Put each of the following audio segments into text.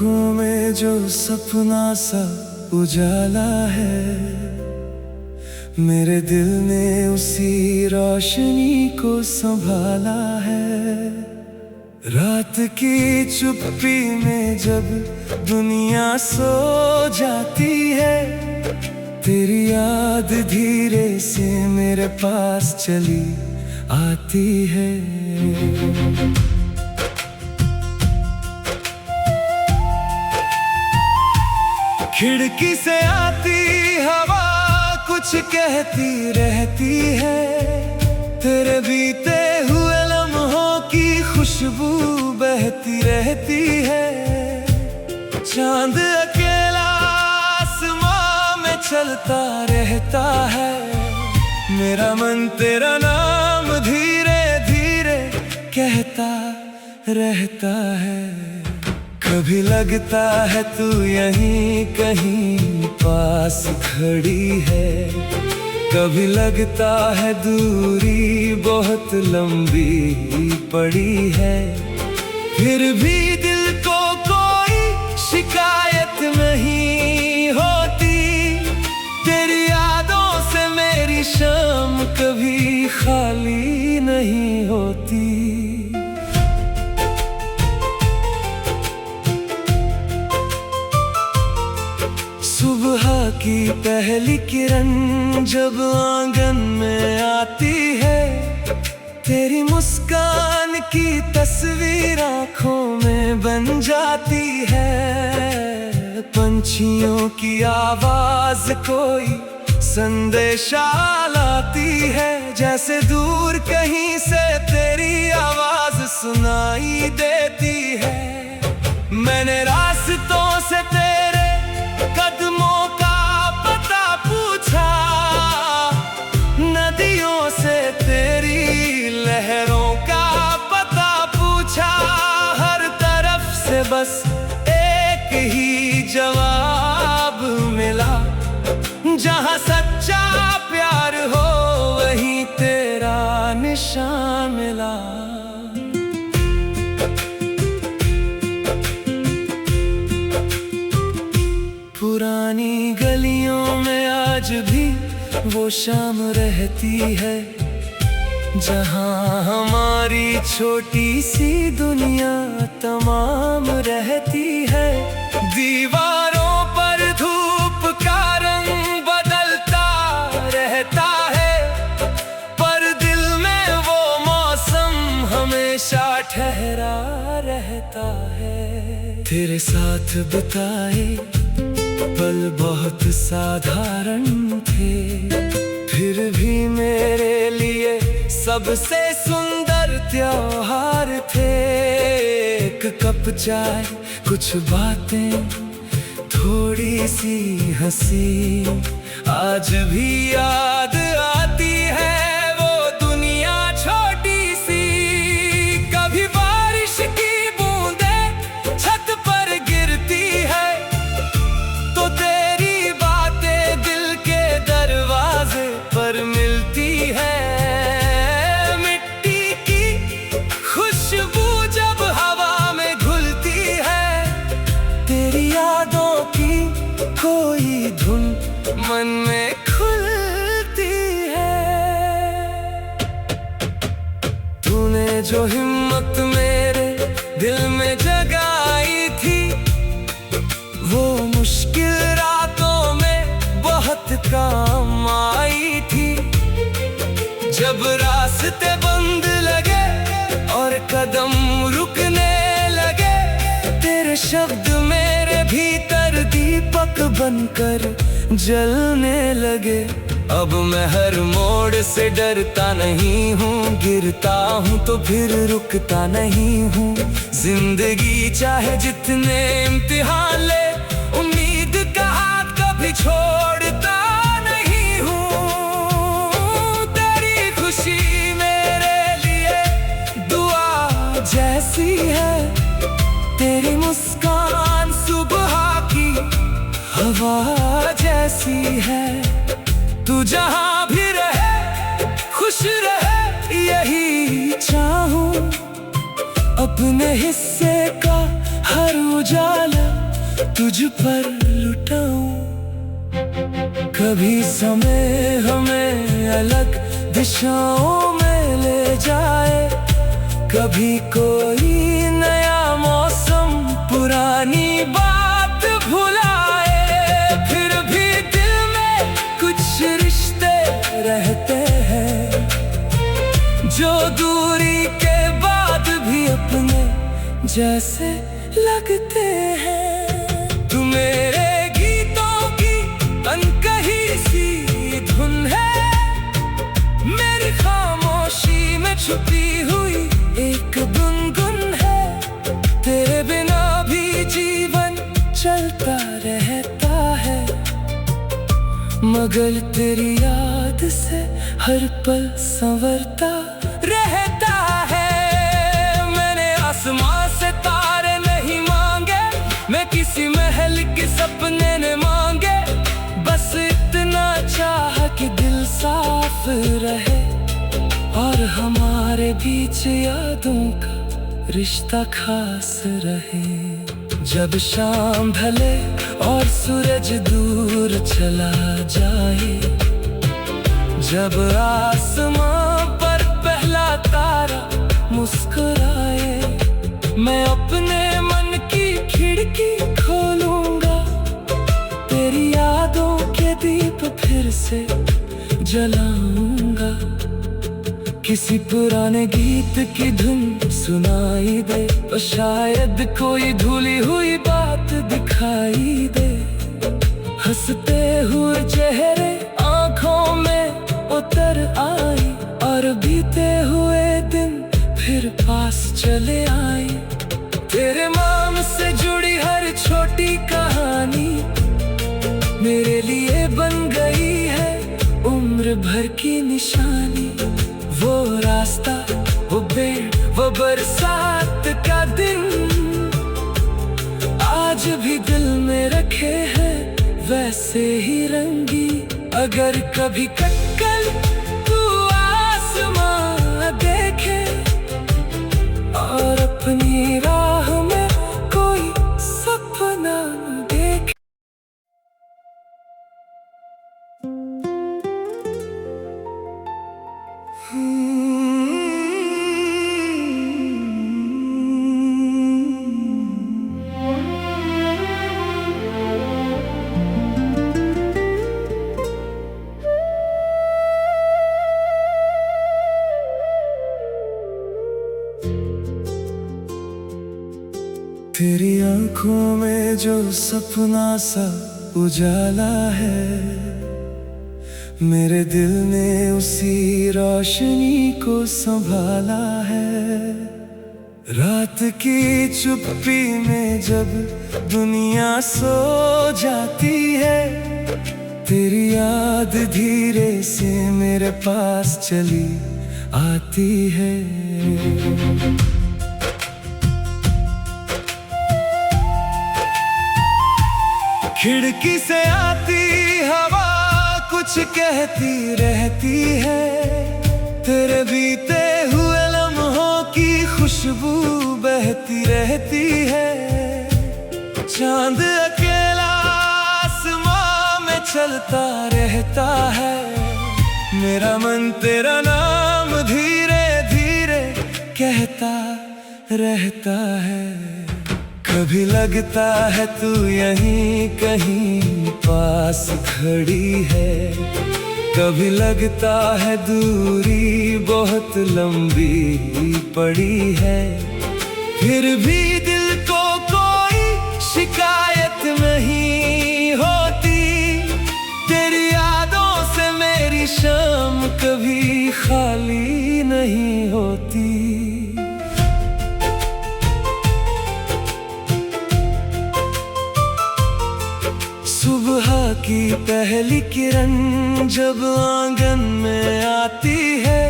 आँखों में जो सपना सा उजाला है, मेरे दिल ने उसी रोशनी को संभाला है। रात की चुप्पी में जब दुनिया सो जाती है, तेरी याद धीरे से मेरे पास चली आती है। खिड़की से आती हवा कुछ कहती रहती है, तेरे बीते हुए लम्हों की खुशबू बहती रहती है। चांद अकेला आसमां में चलता रहता है, मेरा मन तेरा नाम धीरे धीरे कहता रहता है। कभी लगता है तू यहीं कहीं पास खड़ी है, कभी लगता है दूरी बहुत लंबी पड़ी है। फिर भी दिल को कोई शिकायत नहीं होती, तेरी यादों से मेरी शाम कभी खाली नहीं होती। सुबह की पहली किरण जब आंगन में आती है, तेरी मुस्कान की तस्वीर आँखों में बन जाती है। पंछियों की आवाज कोई संदेशा लाती है, जैसे दूर कहीं से तेरी आवाज सुनाई देती है। मैंने रास्तों से तेरे कदमों का पता पूछा, नदियों से तेरी लहरों का पता पूछा। हर तरफ से बस एक ही जवाब मिला, जहां सच्चा प्यार हो वहीं तेरा निशान मिला। पुरानी गलियों में आज भी वो शाम रहती है, जहां हमारी छोटी सी दुनिया तमाम रहती है। दीवारों पर धूप का रंग बदलता रहता है, पर दिल में वो मौसम हमेशा ठहरा रहता है। तेरे साथ बिताए पल बहुत साधारण थे, फिर भी मेरे लिए सबसे सुंदर त्योहार थे। एक कप चाय, कुछ बातें, थोड़ी सी हंसी, आज भी याद आती है वो दुनिया छोटी सी। कभी बारिश की बूंदें छत पर गिरती है, तो तेरी बातें दिल के दरवाजे पर मिलती है। मिट्टी की खुशबू जब हवा में घुलती है, तेरी यादों की कोई धुन मन में खुलती है। तूने जो हिम्मत मेरे दिल में जगाई थी, वो मुश्किल रातों में बहुत काम आई थी। जब रास्ते बंद लगे और कदम रुकने लगे, तेरे शब्द मेरे भीतर दीपक बनकर जलने लगे। अब मैं हर मोड़ से डरता नहीं हूँ, गिरता हूँ तो फिर रुकता नहीं हूँ। जिंदगी चाहे जितने इम्तिहान ले, उम्मीद का हाथ कभी छोड़ता नहीं हूँ। तेरी खुशी मेरे लिए दुआ जैसी है, तेरी मुस्कान सुबह की हवा जैसी है। तू जहाँ भी रहे खुश रहे, यही चाहूं। अपने हिस्से का हर उजाला तुझ पर लुटाऊं। कभी समय हमें अलग दिशाओं में ले जाए, कभी कोई नया मौसम पुरानी बात भुलाए। फिर भी दिल में कुछ रिश्ते रहते हैं जो दूरी के बाद भी अपने जैसे लगते हैं। तू मेरे गीतों की अनकही सी धुन है, मेरी खामोशी में छुपी हुई एक गुनगुन है। तेरे बिना भी जीवन चलता रहता है, मगर तेरी याद से हर पल संवरता रहता है। मैंने आसमां से तारे नहीं मांगे, मैं किसी महल के सपने ने मांगे। बस इतना चाहा कि दिल साफ रहे और हमारे बीच यादों का रिश्ता खास रहे। जब शाम ढले और सूरज दूर चला जाए, जब आसमां पर पहला तारा मुस्कुराए, मैं अपने मन की खिड़की खोलूंगा, तेरी यादों के दीप फिर से जलाऊंगा। किसी पुराने गीत की धुन सुनाई दे, और शायद कोई भूली हुई बात दिखाई दे। हंसते हुए चेहरे आंखों में उतर आई, और बीते हुए दिन फिर पास चले आए। तेरे नाम से जुड़ी हर छोटी कहानी मेरे लिए बन गई है उम्र भर की निशानी। वो रास्ता, वो पेड़, वो बरसात का दिन आज भी दिल में रखे हैं वैसे ही रंगी। अगर कभी कल तू आसमां देखे और अपनी राह में कोई सपना देखे। तेरी आंखों में जो सपना सा उजाला है, मेरे दिल ने उसी रोशनी को संभाला है। रात की चुप्पी में जब दुनिया सो जाती है, तेरी याद धीरे से मेरे पास चली आती है। खिड़की से आती हवा कुछ कहती रहती है, तेरे बीते हुए लम्हों की खुशबू बहती रहती है। चांद अकेला आसमां में चलता रहता है, मेरा मन तेरा नाम धीरे धीरे कहता रहता है। कभी लगता है तू यहीं कहीं पास खड़ी है, कभी लगता है दूरी बहुत लंबी पड़ी है। फिर भी दिल को कोई शिकायत नहीं होती, तेरी यादों से मेरी शाम कभी खाली नहीं होती। सुबह की पहली किरण जब आंगन में आती है,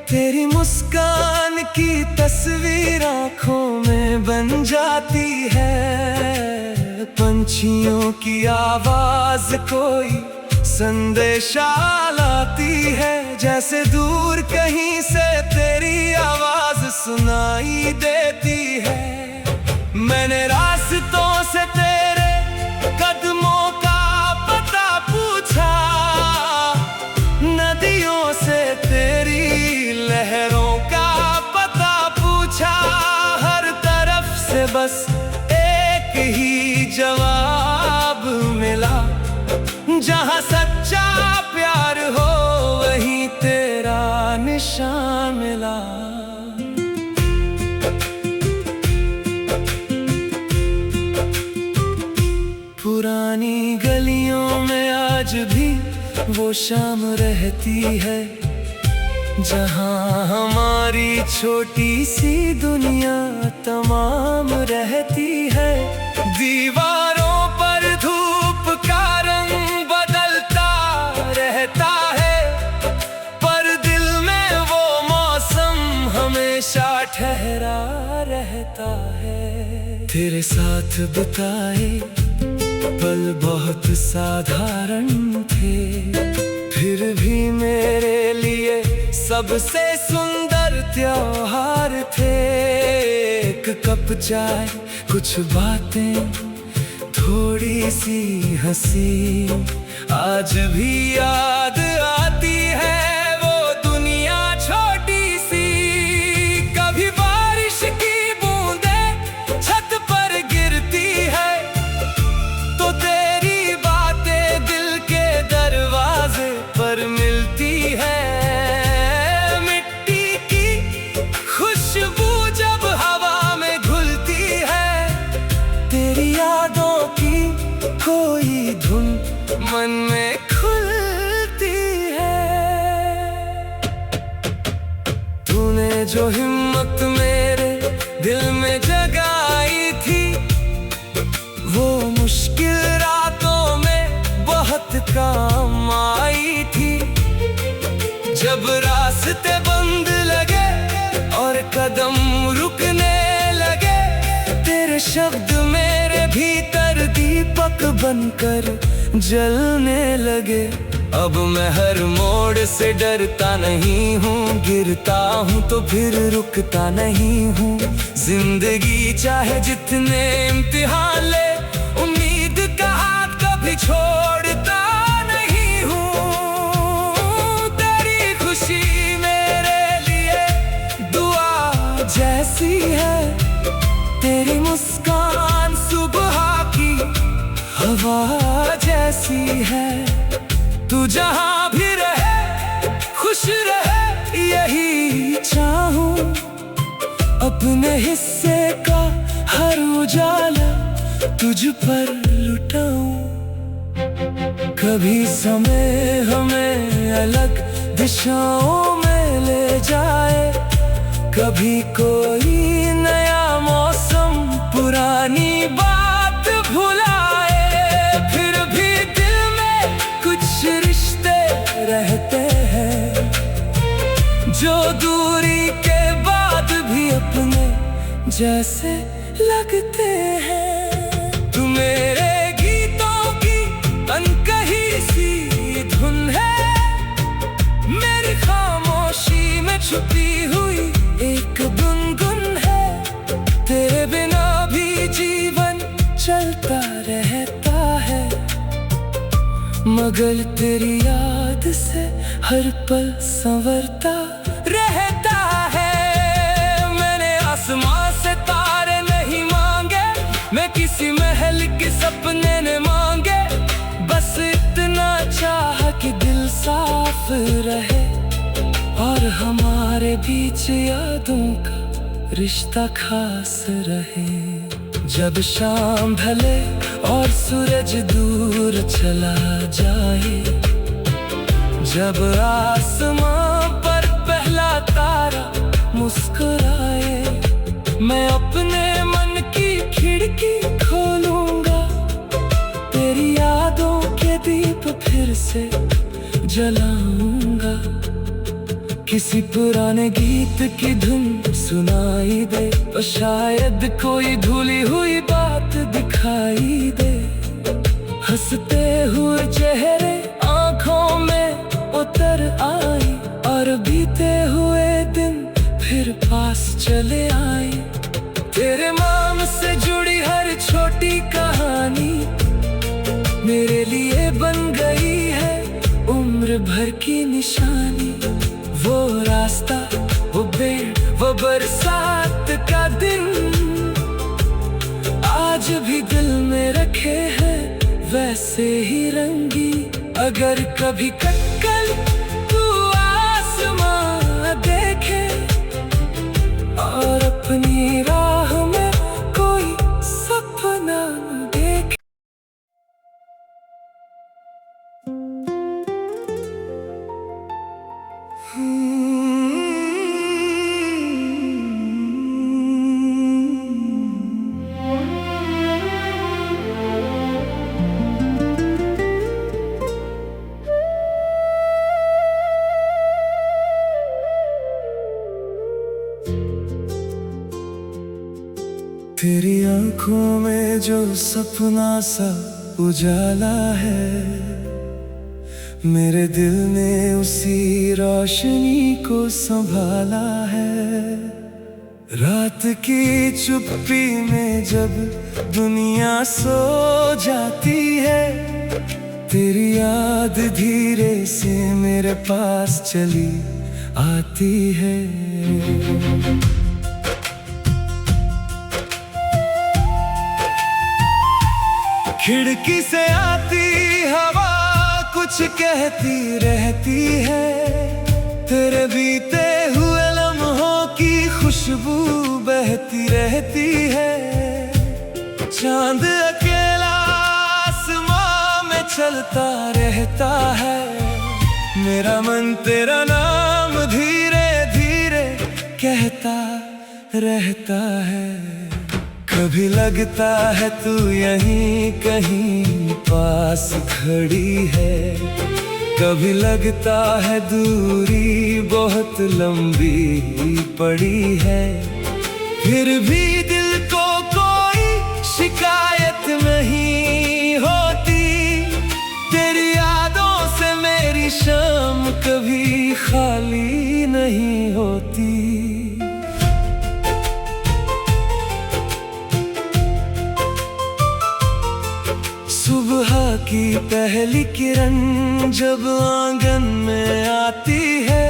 तेरी मुस्कान की तस्वीर आंखों में बन जाती है। पंछियों की आवाज कोई संदेशा लाती है, जैसे दूर कहीं से तेरी आवाज सुनाई देती है। मैंने पुरानी गलियों में आज भी वो शाम रहती है, जहाँ हमारी छोटी सी दुनिया तमाम रहती है। दीवारों पर धूप का रंग बदलता रहता है, पर दिल में वो मौसम हमेशा ठहरा रहता है। तेरे साथ बिताए पल बहुत साधारण थे, फिर भी मेरे लिए सबसे सुंदर त्योहार थे। एक कप चाय, कुछ बातें, थोड़ी सी हंसी, आज भी याद आती है वो दुनिया छोटी सी। कभी बारिश की बूंदें छत पर गिरती है, तो तेरी बातें दिल के दरवाजे पर मिलती है। मिट्टी की खुशबू जब हवा में घुलती है, तेरी यादों की कोई धुन मन में खुलती है। तूने जो हिम्मत मेरे दिल में जगाई थी, वो मुश्किल रातों में बहुत काम आई थी। जब रास्ते बंद लगे और कदम रुकने लगे, तेरे शब्द मेरे भीतर दीपक बनकर जलने लगे। अब मैं हर मोड़ से डरता नहीं हूँ, गिरता हूँ तो फिर रुकता नहीं हूँ। जिंदगी चाहे जितने इम्तिहान ले, उम्मीद का हाथ कभी छोड़ता नहीं हूँ। तेरी खुशी मेरे लिए दुआ जैसी है, तेरी मुस्कान सुबह की हवा जैसी है। तू जहाँ भी रहे खुश रहे, यही चाहूं। अपने हिस्से का हर उजाला तुझ पर लुटाऊं। कभी समय हमें अलग दिशाओं में ले जाए, कभी कोई नया मौसम पुरानी बात भुलाए। फिर भी दिल में कुछ रिश्ते रहते हैं, जो दूरी के बाद भी अपने जैसे लगते हैं। तू मेरे गीतों की अनकही सी धुन है, मेरी खामोशी में छुपी हुई एक गुनगुन है। तेरे बिना भी जीवन चलता रहता है, मगर तेरी याद से हर पल संवरता रहता है। मैंने आसमां से तारे नहीं मांगे, मैं किसी महल के सपने ने मांगे। बस इतना चाहा कि दिल साफ रहे, और हमारे बीच यादों का रिश्ता खास रहे। जब शाम ढले और सूरज दूर चला जाए, जब आसमां पर पहला तारा मुस्कुराए, मैं अपने मन की खिड़की खोलूंगा, तेरी यादों के दीप फिर से जलाऊंगा। किसी पुराने गीत की धुन सुनाई दे, और शायद कोई भूली हुई बात दिखाई दे। हंसते हुए चेहरे आंखों में उतर आई, और बीते हुए दिन फिर पास चले आए। तेरे नाम से जुड़ी हर छोटी कहानी मेरे लिए बन गई है उम्र भर की निशानी। वो रास्ता, वो पेड़, वो बरसात का दिन आज भी दिल में रखे हैं वैसे ही रंगी। अगर कभी कल तू आसमां देखे और अपनी राह में कोई सपना देखे। आँखों में जो सपना सा उजाला है, मेरे दिल ने उसी रोशनी को संभाला है। रात की चुप्पी में जब दुनिया सो जाती है, तेरी याद धीरे से मेरे पास चली आती है। खिड़की से आती हवा कुछ कहती रहती है, तेरे बीते हुए लम्हों की खुशबू बहती रहती है। चांद अकेला आसमां में चलता रहता है, मेरा मन तेरा नाम धीरे धीरे कहता रहता है। कभी लगता है तू यहीं कहीं पास खड़ी है, कभी लगता है दूरी बहुत लंबी पड़ी है। फिर भी दिल को कोई शिकायत नहीं होती, तेरी यादों से मेरी शाम कभी खाली नहीं होती। सुबह की पहली किरण जब आंगन में आती है,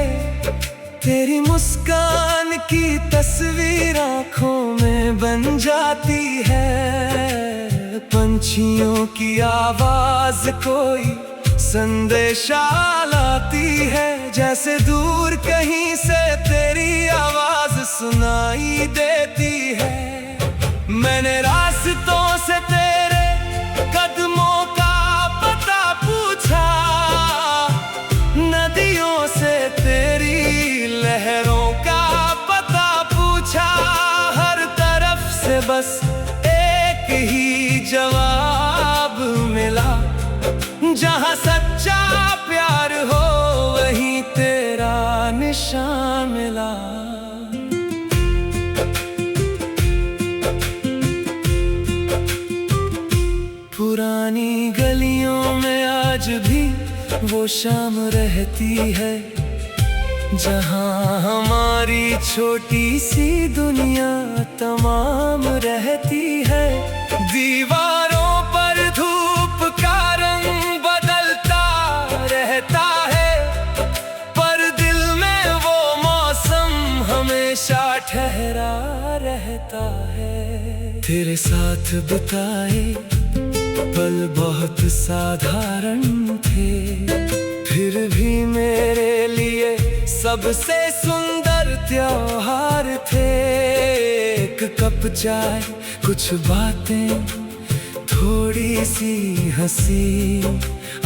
तेरी मुस्कान की तस्वीर आँखों में बन जाती है। पंछियों की आवाज कोई संदेशा लाती है, जैसे दूर कहीं से तेरी आवाज सुनाई देती है। मैंने रास्तों से तेरे कदमों का पता पूछा, नदियों से तेरी लहरों का पता पूछा। हर तरफ से बस एक ही जवाब मिला, जहाँ सच्चा प्यार हो वहीं तेरा निशान मिला। पुरानी गलियों में आज भी वो शाम रहती है, जहाँ हमारी छोटी सी दुनिया तमाम रहती है। दीवारों पर धूप का रंग बदलता रहता है, पर दिल में वो मौसम हमेशा ठहरा रहता है। तेरे साथ बिताए पल बहुत साधारण थे, फिर भी मेरे लिए सबसे सुंदर त्योहार थे। एक कप चाय, कुछ बातें, थोड़ी सी हंसी,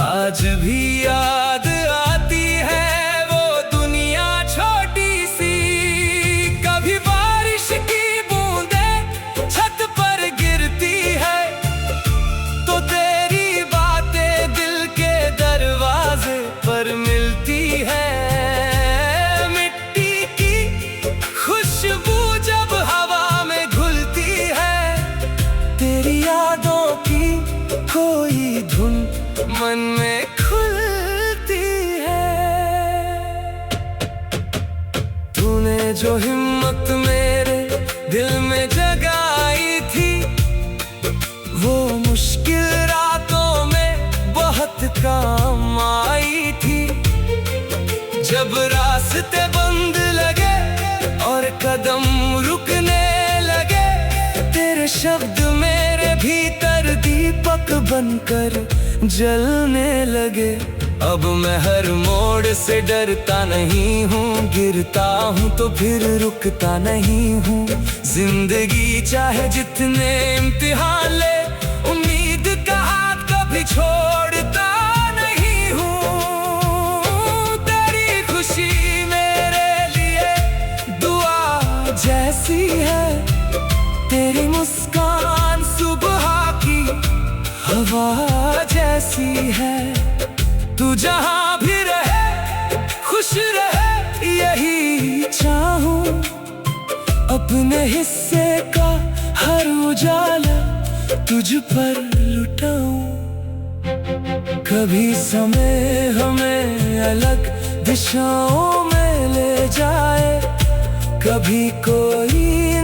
आज भी याद आती है वो दुनिया छोटी सी। कभी बारिश की बूंदें छत पर गिरती है, तो तेरी बातें दिल के दरवाजे पर मिलती है। मिट्टी की खुशबू जब हवा में घुलती है, तेरी यादों की कोई धुन मन में खुलती है। तूने जो हिम्मत मेरे दिल में जगाई थी, वो मुश्किल रातों में बहुत काम आई थी। जब रास्ते बंद लगे और कदम रुकने लगे, तेरे शब्द मेरे भीतर दीपक बनकर जलने लगे। अब मैं हर मोड़ से डरता नहीं हूँ, गिरता हूँ तो फिर रुकता नहीं हूँ। जिंदगी चाहे जितने इम्तिहान ले, उम्मीद का हाथ कभी छोड़ता नहीं हूँ। तेरी खुशी मेरे लिए दुआ जैसी है, तेरी मुस्कान सुबह की हवा जैसी है। तू जहाँ भी रहे खुश रहे, यही चाहूं। अपने हिस्से का हर उजाला तुझ पर लुटाऊं। कभी समय हमें अलग दिशाओं में ले जाए, कभी कोई